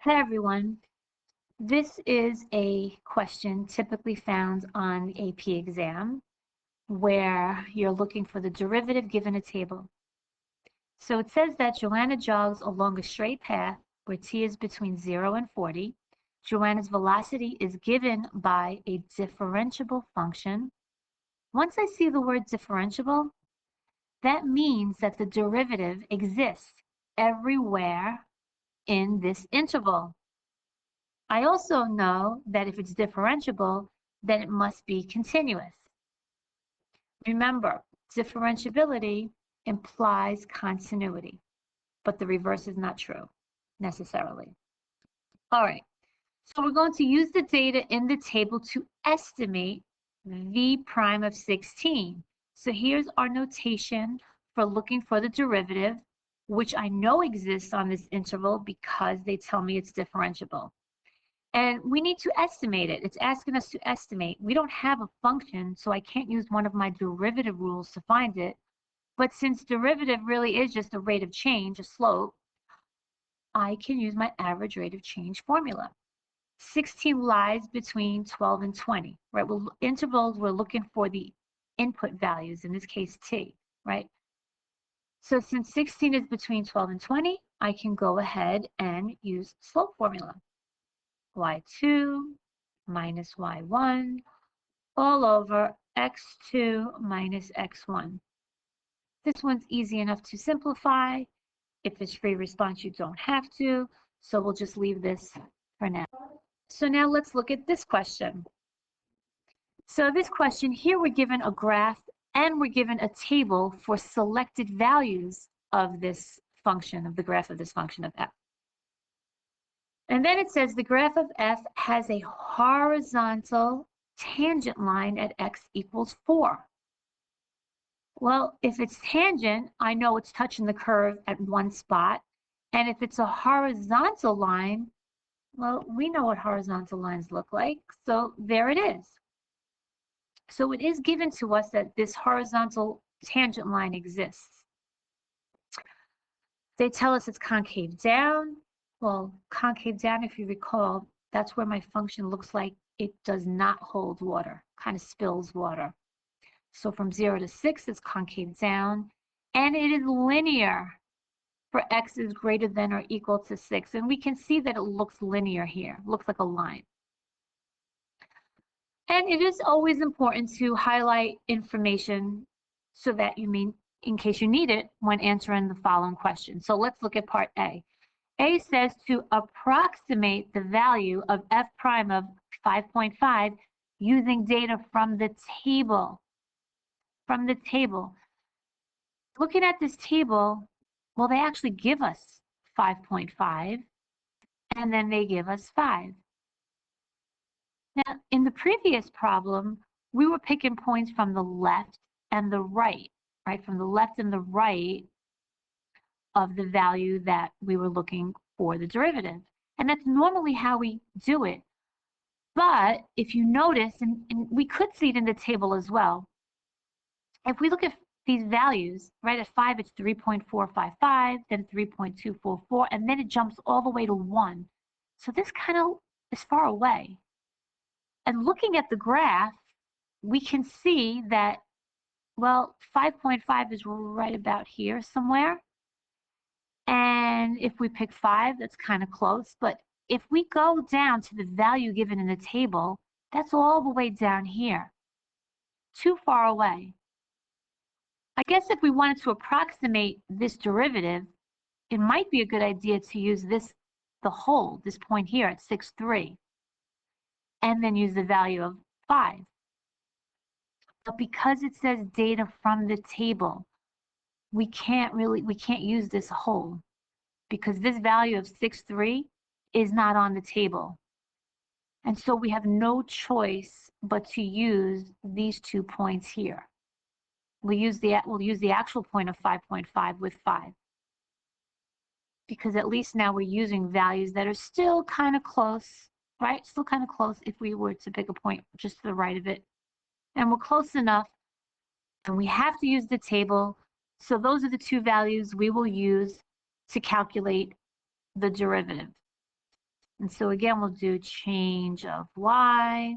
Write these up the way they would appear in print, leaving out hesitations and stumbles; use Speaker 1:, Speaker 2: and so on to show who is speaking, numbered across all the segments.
Speaker 1: Hey everyone, this is a question typically found on the AP exam where you're looking for the derivative given a table. So it says that Joanna jogs along a straight path where t is between 0 and 40. Joanna's velocity is given by a differentiable function. Once I see the word differentiable, that means that the derivative exists everywhere in this interval. I also know that if it's differentiable, then it must be continuous. Remember, differentiability implies continuity, but the reverse is not true necessarily. All right, so we're going to use the data in the table to estimate v prime of 16. So here's our notation for looking for the derivative, which I know exists on this interval because they tell me it's differentiable. And we need to estimate it. It's asking us to estimate. We don't have a function, so I can't use one of my derivative rules to find it. But since derivative really is just a rate of change, a slope, I can use my average rate of change formula. 16 lies between 12 and 20, right? Well, intervals, we're looking for the input values, in this case, t, right? So since 16 is between 12 and 20, I can go ahead and use slope formula. y2 minus y1 all over x2 minus x1. This one's easy enough to simplify. If it's free response, you don't have to. So we'll just leave this for now. So now let's look at this question. So this question here, we're given a graph and we're given a table for selected values of this function, of the graph of this function of f. And then it says the graph of f has a horizontal tangent line at x equals 4. Well, if it's tangent, I know it's touching the curve at one spot. And if it's a horizontal line, well, we know what horizontal lines look like. So there it is. So it is given to us that this horizontal tangent line exists. They tell us it's concave down. Well, concave down, if you recall, that's where my function looks like it does not hold water, kind of spills water. So from 0 to 6 is concave down, and it is linear for x is greater than or equal to 6. And we can see that it looks linear here, looks like a line. And it is always important to highlight information so that in case you need it when answering the following question. So let's look at part A. A says to approximate the value of f prime of 5.5 using data from the table. From the table. Looking at this table, well, they actually give us 5.5, and then they give us 5. Now, in the previous problem, we were picking points from the left and the right, right? From the left and the right of the value that we were looking for the derivative. And that's normally how we do it. But if you notice, and we could see it in the table as well, if we look at these values, right, at 5, it's 3.455, then 3.244, and then it jumps all the way to 1. So this kind of is far away. And looking at the graph, we can see that, well, 5.5 is right about here somewhere. And if we pick 5, that's kind of close. But if we go down to the value given in the table, that's all the way down here. Too far away. I guess if we wanted to approximate this derivative, it might be a good idea to use this point here at 6.3. And then use the value of 5. But because it says data from the table, we can't use this whole because this value of 6.3 is not on the table. And so we have no choice but to use these 2 points here. We'll use the actual point of 5.5 with 5. Because at least now we're using values that are still kind of close, right? Still kind of close if we were to pick a point just to the right of it. And we're close enough, and we have to use the table. So those are the 2 values we will use to calculate the derivative. And so again, we'll do change of y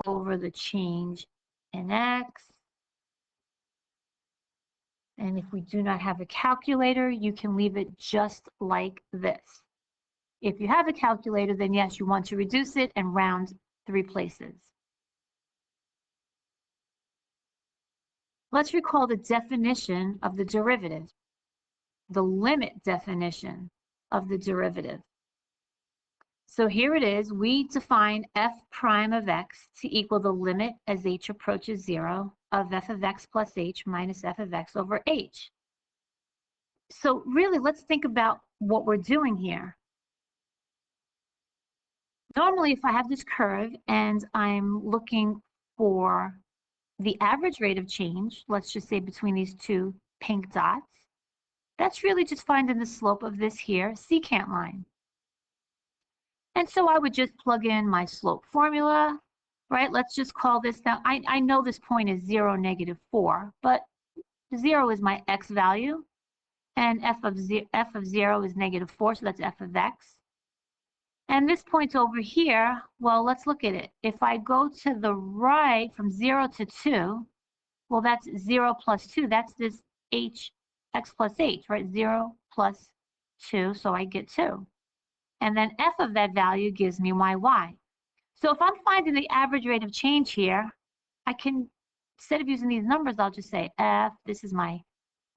Speaker 1: over the change in x. And if we do not have a calculator, you can leave it just like this. If you have a calculator, then yes, you want to reduce it and round 3 places. Let's recall the definition of the derivative, the limit definition of the derivative. So here it is. We define f prime of x to equal the limit as h approaches 0 of f of x plus h minus f of x over h. So really, let's think about what we're doing here. Normally, if I have this curve and I'm looking for the average rate of change, let's just say between these two pink dots, that's really just finding the slope of this here secant line. And so I would just plug in my slope formula, right? Let's just call this now. I know this point is 0, -4, but 0 is my x value, and f of 0 is -4, so that's f of x. And this point over here, well, let's look at it. If I go to the right from 0 to 2, well, that's 0 plus 2. That's this h, x plus h, right? 0 plus 2, so I get 2. And then f of that value gives me my y. So if I'm finding the average rate of change here, I can, instead of using these numbers, I'll just say f, this is my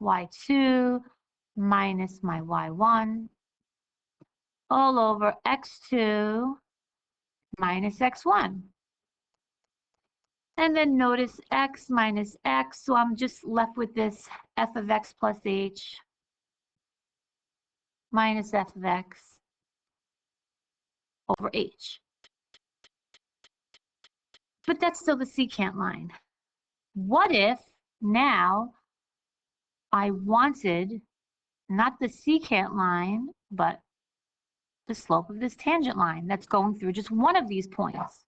Speaker 1: y2 minus my y1 all over x2 minus x1. And then notice x minus x, so I'm just left with this f of x plus h minus f of x over h. But that's still the secant line. What if now I wanted not the secant line, but the slope of this tangent line that's going through just one of these points?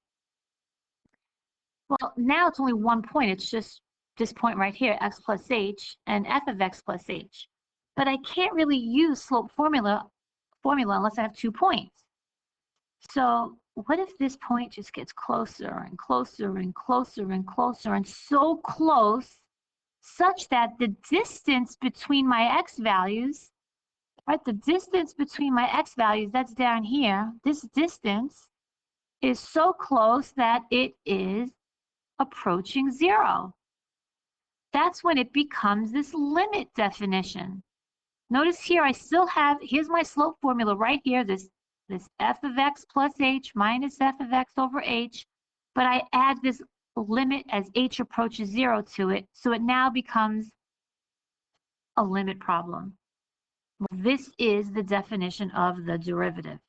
Speaker 1: Well, now it's only one point. It's just this point right here, x plus h, and f of x plus h. But I can't really use slope formula unless I have 2 points. So what if this point just gets closer and closer and closer and closer and so close such that the distance between my x values, right, the distance between my x values, that's down here, this distance is so close that it is approaching 0. That's when it becomes this limit definition. Notice here I still have, here's my slope formula right here, this f of x plus h minus f of x over h, but I add this limit as h approaches 0 to it, so it now becomes a limit problem. Well, this is the definition of the derivative.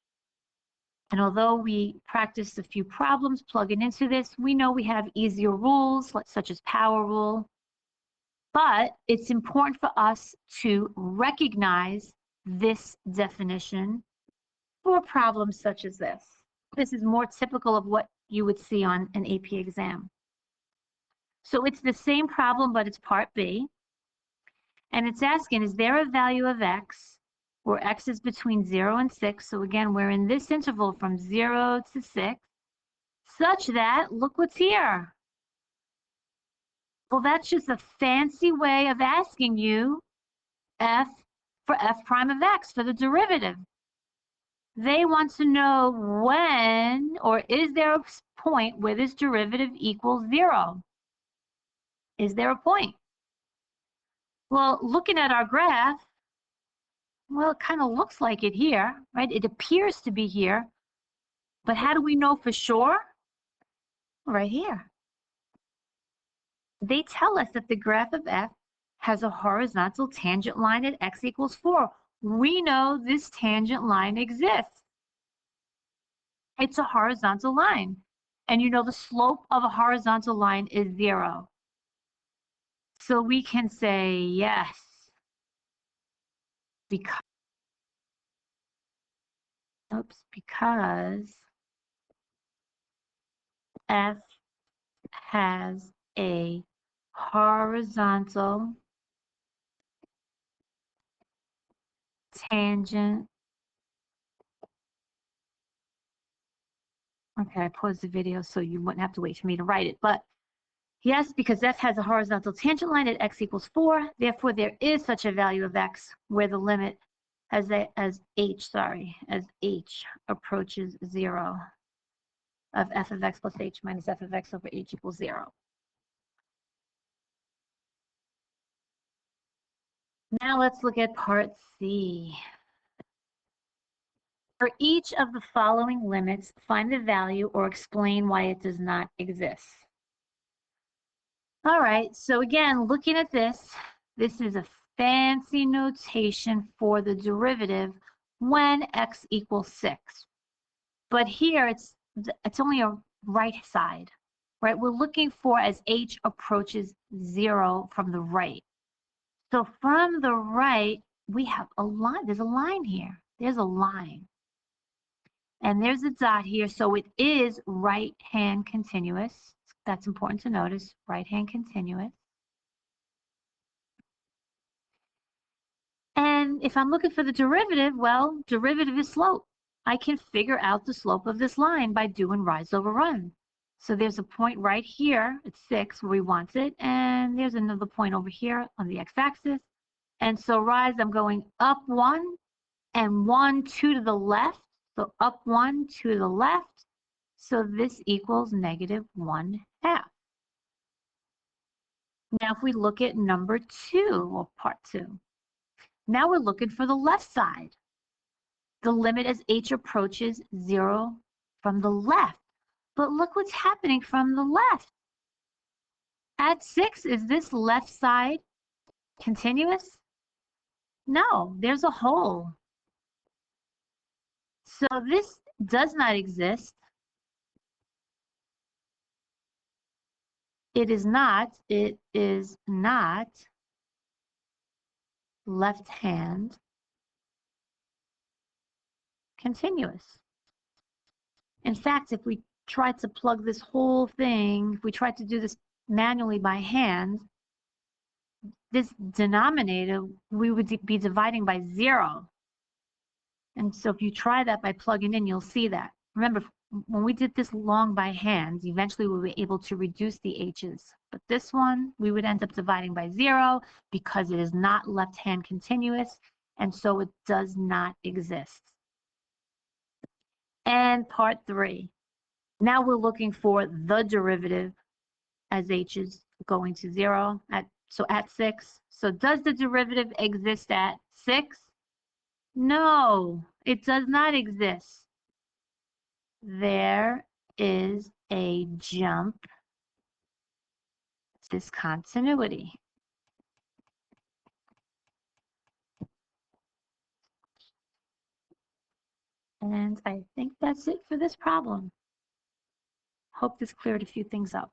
Speaker 1: And although we practiced a few problems plugging into this, we know we have easier rules, such as power rule. But it's important for us to recognize this definition for problems such as this. This is more typical of what you would see on an AP exam. So it's the same problem, but it's part B. And it's asking, is there a value of x where x is between 0 and 6? So again, we're in this interval from 0 to 6, such that, look what's here. Well, that's just a fancy way of asking you f for f prime of x, for the derivative. They want to know when, or is there a point where this derivative equals 0? Is there a point? Well, looking at our graph, well, it kind of looks like it here, right? It appears to be here, but how do we know for sure? Right here. They tell us that the graph of f has a horizontal tangent line at x equals 4. We know this tangent line exists. It's a horizontal line. And you know the slope of a horizontal line is 0. So we can say yes, because f has a horizontal tangent. Okay, I paused the video so you wouldn't have to wait for me to write it. But yes, because f has a horizontal tangent line at x equals 4. Therefore, there is such a value of x where the limit as h approaches 0 of f of x plus h minus f of x over h equals 0. Now let's look at part C. For each of the following limits, find the value or explain why it does not exist. All right, so again, looking at this is a fancy notation for the derivative when x equals 6. But here it's only a right side, right? We're looking for as h approaches 0 from the right. So from the right, we have a line. There's a line here. There's a line. And there's a dot here, so it is right-hand continuous. That's important to notice, right-hand continuous. And if I'm looking for the derivative, well, derivative is slope. I can figure out the slope of this line by doing rise over run. So there's a point right here at 6 where we want it, and there's another point over here on the x-axis. And so rise, I'm going up 1 and 1, 2 to the left. So up 1, 2 to the left. So this equals -1/2. Now if we look at number 2, or part 2, now we're looking for the left side. The limit as h approaches 0 from the left. But look what's happening from the left. At 6, is this left side continuous? No, there's a hole. So this does not exist. It is not left hand continuous. In fact, if we tried to plug this whole thing, if we tried to do this manually by hand, this denominator, we would be dividing by 0. And so if you try that by plugging in, you'll see that. Remember, when we did this long by hand, eventually we were able to reduce the h's. But this one, we would end up dividing by 0 because it is not left-hand continuous, and so it does not exist. And part 3. Now we're looking for the derivative as h is going to 0 at 6. So does the derivative exist at 6? No, it does not exist. There is a jump discontinuity. And I think that's it for this problem. Hope this cleared a few things up.